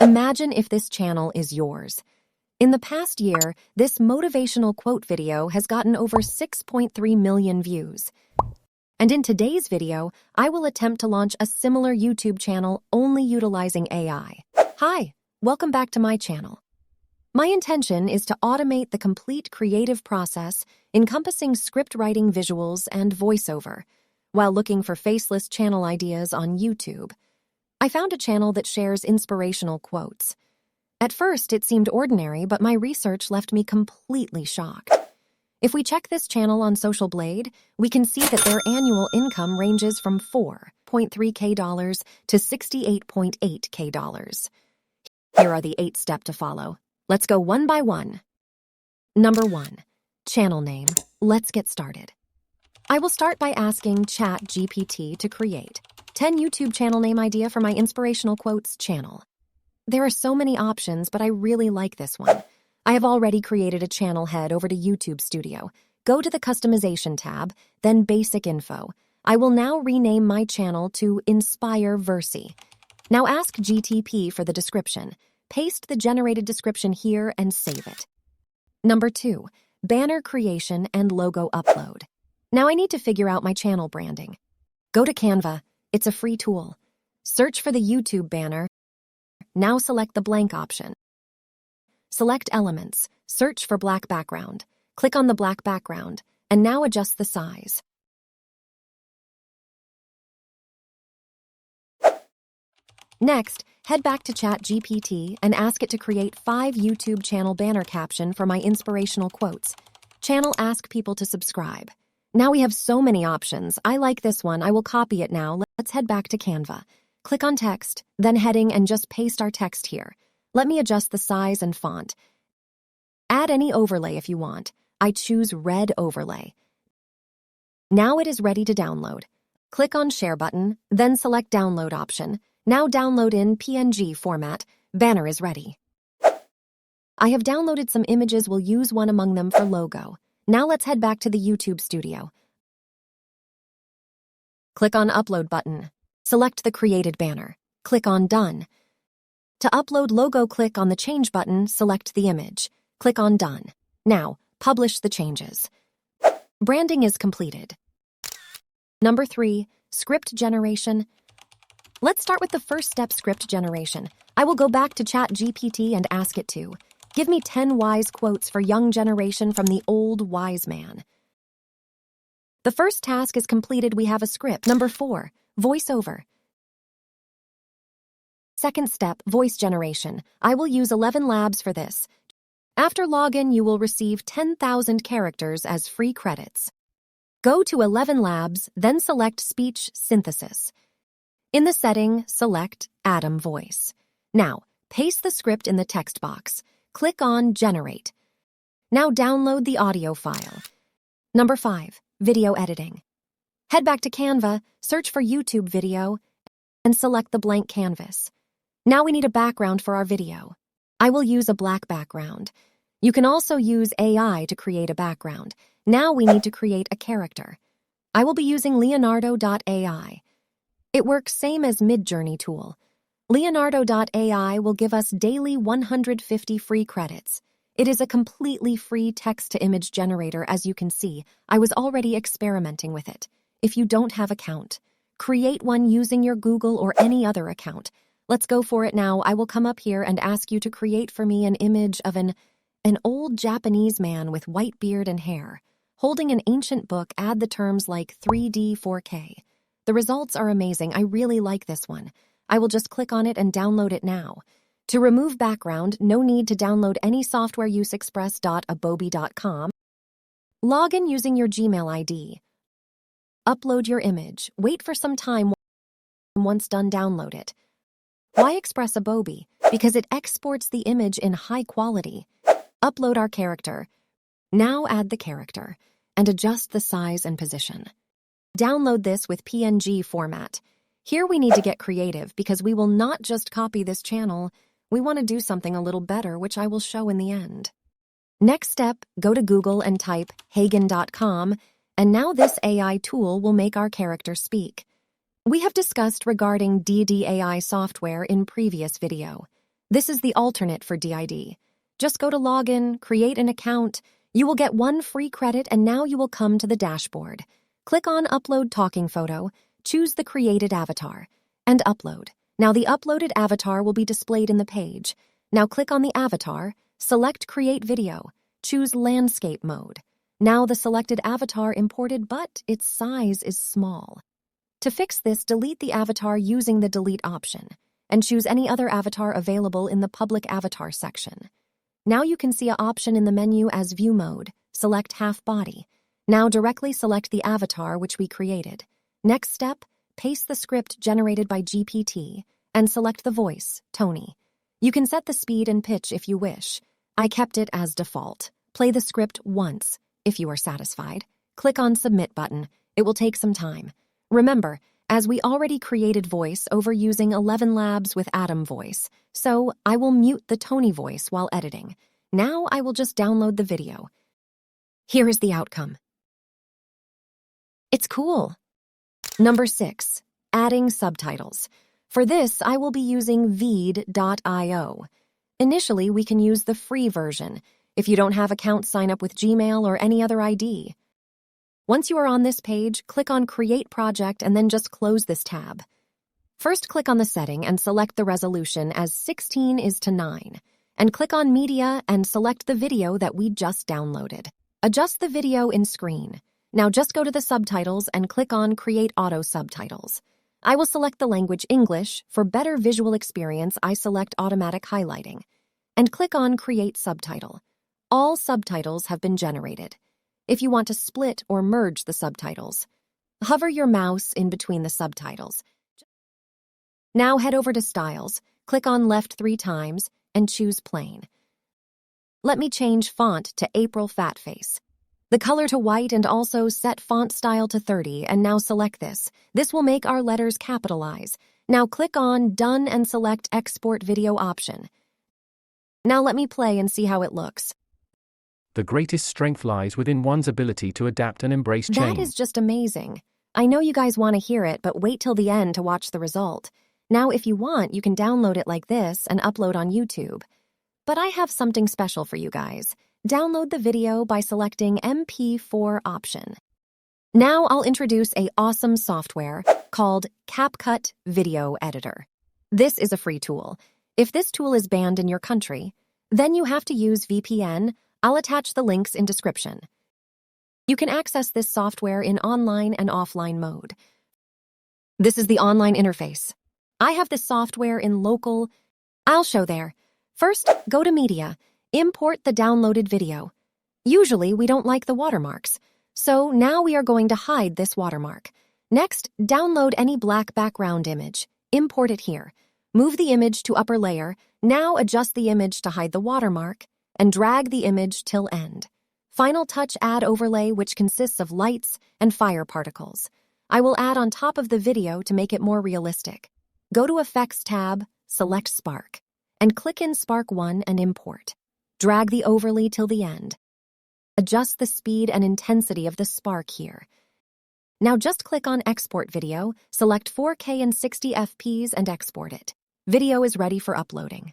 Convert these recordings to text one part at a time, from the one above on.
Imagine if this channel is yours. In the past year, this motivational quote video has gotten over 6.3 million views. And in today's video, I will attempt to launch a similar YouTube channel only utilizing AI. Hi, welcome back to my channel. My intention is to automate the complete creative process encompassing script writing, visuals, and voiceover, while looking for faceless channel ideas on YouTube. I found a channel that shares inspirational quotes. At first, it seemed ordinary, but my research left me completely shocked. If we check this channel on Social Blade, we can see that their annual income ranges from $4.3K to $68.8K. Here are the 8 steps to follow. Let's go one by one. Number 1. Channel name. Let's get started. I will start by asking ChatGPT to create 10 YouTube channel name idea for my inspirational quotes channel. There are so many options, but I really like this one. I have already created a channel. Head over to YouTube Studio. Go to the Customization tab, then Basic Info. I will now rename my channel to Inspire Versi. Now ask GTP for the description. Paste the generated description here and save it. Number 2. Banner creation and logo upload. Now I need to figure out my channel branding. Go to Canva. It's a free tool. Search for the YouTube banner. Now select the blank option. Select Elements. Search for black background. Click on the black background, and now adjust the size. Next, head back to ChatGPT and ask it to create 5 YouTube channel banner caption for my inspirational quotes. Channel ask people to subscribe. Now we have so many options. I like this one. I will copy it now. Let's head back to Canva. Click on text, then heading, and just paste our text here. Let me adjust the size and font. Add any overlay if you want. I choose red overlay. Now it is ready to download. Click on Share button, then select Download option. Now download in PNG format. Banner is ready. I have downloaded some images. We'll use one among them for logo. Now let's head back to the YouTube Studio. Click on Upload button. Select the created banner. Click on Done. To upload logo, click on the Change button, select the image. Click on Done. Now, publish the changes. Branding is completed. Number 3, script generation. Let's start with the first step, script generation. I will go back to ChatGPT and ask it to give me 10 wise quotes for young generation from the old wise man. The first task is completed. We have a script. Number 4, voiceover. Second step, voice generation. I will use 11 Labs for this. After login, you will receive 10,000 characters as free credits. Go to 11 Labs, then select Speech Synthesis. In the setting, select Atom Voice. Now, paste the script in the text box. Click on Generate. Now download the audio file. Number 5, video editing. Head back to Canva, search for YouTube video, and select the blank canvas. Now we need a background for our video. I will use a black background. You can also use AI to create a background. Now we need to create a character. I will be using Leonardo.ai. It works same as Midjourney tool. Leonardo.ai will give us daily 150 free credits. It is a completely free text-to-image generator. As you can see, I was already experimenting with it. If you don't have an account, create one using your Google or any other account. Let's go for it now. I will come up here and ask you to create for me an image of an old Japanese man with white beard and hair, holding an ancient book. Add the terms like 3D, 4K. The results are amazing. I really like this one. I will just click on it and download it now. To remove background, no need to download any software. Use express.adobe.com. Log in using your Gmail ID. Upload your image. Wait for some time. Once done, download it. Why Express Adobe? Because it exports the image in high quality. Upload our character. Now add the character and adjust the size and position. Download this with PNG format. Here we need to get creative because we will not just copy this channel. We want to do something a little better, which I will show in the end. Next step, go to Google and type Hagen.com, and now this AI tool will make our character speak. We have discussed regarding DDAI software in previous video. This is the alternate for DID. Just go to login, create an account. You will get 1 free credit, and now you will come to the dashboard. Click on Upload Talking Photo, choose the created avatar, and upload. Now the uploaded avatar will be displayed in the page. Now click on the avatar, select Create Video, choose Landscape Mode. Now the selected avatar imported, but its size is small. To fix this, delete the avatar using the Delete option, and choose any other avatar available in the Public Avatar section. Now you can see an option in the menu as View Mode. Select Half Body. Now directly select the avatar which we created. Next step, paste the script generated by GPT and select the voice, Tony. You can set the speed and pitch if you wish. I kept it as default. Play the script once. If you are satisfied, click on Submit button. It will take some time. Remember, as we already created voice over using 11 Labs with Atom Voice, so I will mute the Tony voice while editing. Now I will just download the video. Here is the outcome. It's cool. Number 6, adding subtitles. For this, I will be using aivideogenerator. Initially, we can use the free version. If you don't have account, sign up with Gmail or any other ID. Once you are on this page, click on Create Project and then just close this tab. First, click on the setting and select the resolution as 16:9, and click on Media and select the video that we just downloaded. Adjust the video in screen. Now just go to the subtitles and click on Create Auto Subtitles. I will select the language English. For better visual experience, I select Automatic Highlighting, and click on Create Subtitle. All subtitles have been generated. If you want to split or merge the subtitles, hover your mouse in between the subtitles. Now head over to Styles, click on Left 3 times, and choose Plain. Let me change font to April Fatface. The color to white and also set font style to 30, and now select this. This will make our letters capitalize. Now click on Done and select Export Video option. Now let me play and see how it looks. The greatest strength lies within one's ability to adapt and embrace change. That is just amazing. I know you guys want to hear it, but wait till the end to watch the result. Now, if you want, you can download it like this and upload on YouTube. But I have something special for you guys. Download the video by selecting MP4 option. Now I'll introduce an awesome software called CapCut Video Editor. This is a free tool. If this tool is banned in your country, then you have to use VPN. I'll attach the links in description. You can access this software in online and offline mode. This is the online interface. I have this software in local. I'll show there. First, go to Media. Import the downloaded video. Usually, we don't like the watermarks, so now we are going to hide this watermark. Next, download any black background image. Import it here. Move the image to upper layer. Now adjust the image to hide the watermark, and drag the image till end. Final touch, add overlay, which consists of lights and fire particles. I will add on top of the video to make it more realistic. Go to Effects tab, select Spark, and click in Spark 1 and import. Drag the overlay till the end. Adjust the speed and intensity of the spark here. Now just click on Export Video, select 4K and 60 FPS and export it. Video is ready for uploading.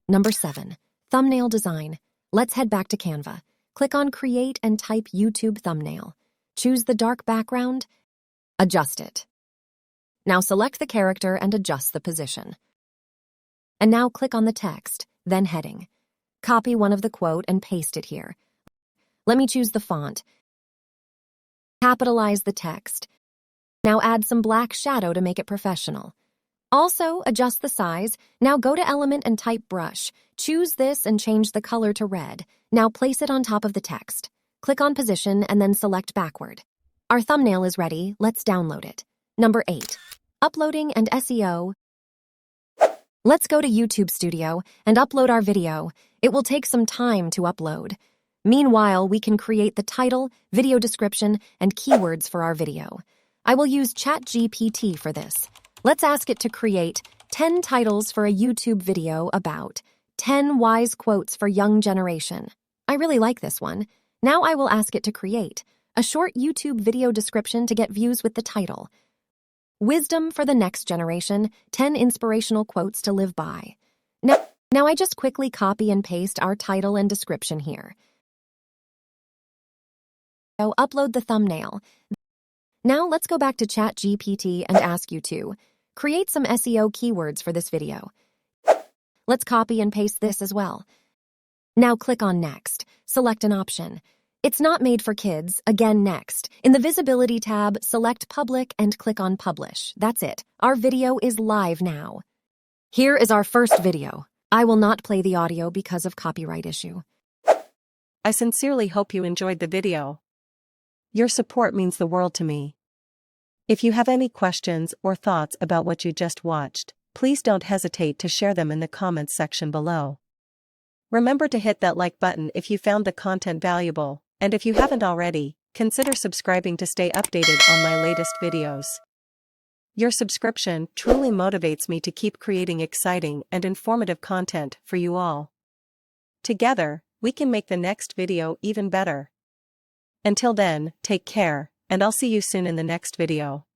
Number 7, thumbnail design. Let's head back to Canva. Click on Create and type YouTube thumbnail. Choose the dark background. Adjust it. Now select the character and adjust the position. And now click on the text, then heading. Copy one of the quote and paste it here. Let me choose the font. Capitalize the text. Now add some black shadow to make it professional. Also, adjust the size. Now go to Element and type Brush. Choose this and change the color to red. Now place it on top of the text. Click on Position and then select Backward. Our thumbnail is ready. Let's download it. Number 8, uploading and SEO. Let's go to YouTube Studio and upload our video. It will take some time to upload. Meanwhile, we can create the title, video description, and keywords for our video. I will use ChatGPT for this. Let's ask it to create 10 titles for a YouTube video about 10 wise quotes for young generation. I really like this one. Now I will ask it to create a short YouTube video description to get views with the title. Wisdom for the next generation, 10 inspirational quotes to live by. Now, Now I just quickly copy and paste our title and description here. So upload the thumbnail. Now let's go back to ChatGPT and ask you to create some SEO keywords for this video. Let's copy and paste this as well. Now click on Next. Select an option. It's not made for kids. Again, Next. In the Visibility tab, select Public and click on Publish. That's it. Our video is live now. Here is our first video. I will not play the audio because of copyright issue. I sincerely hope you enjoyed the video. Your support means the world to me. If you have any questions or thoughts about what you just watched, please don't hesitate to share them in the comments section below. Remember to hit that like button if you found the content valuable, and if you haven't already, consider subscribing to stay updated on my latest videos. Your subscription truly motivates me to keep creating exciting and informative content for you all. Together, we can make the next video even better. Until then, take care, and I'll see you soon in the next video.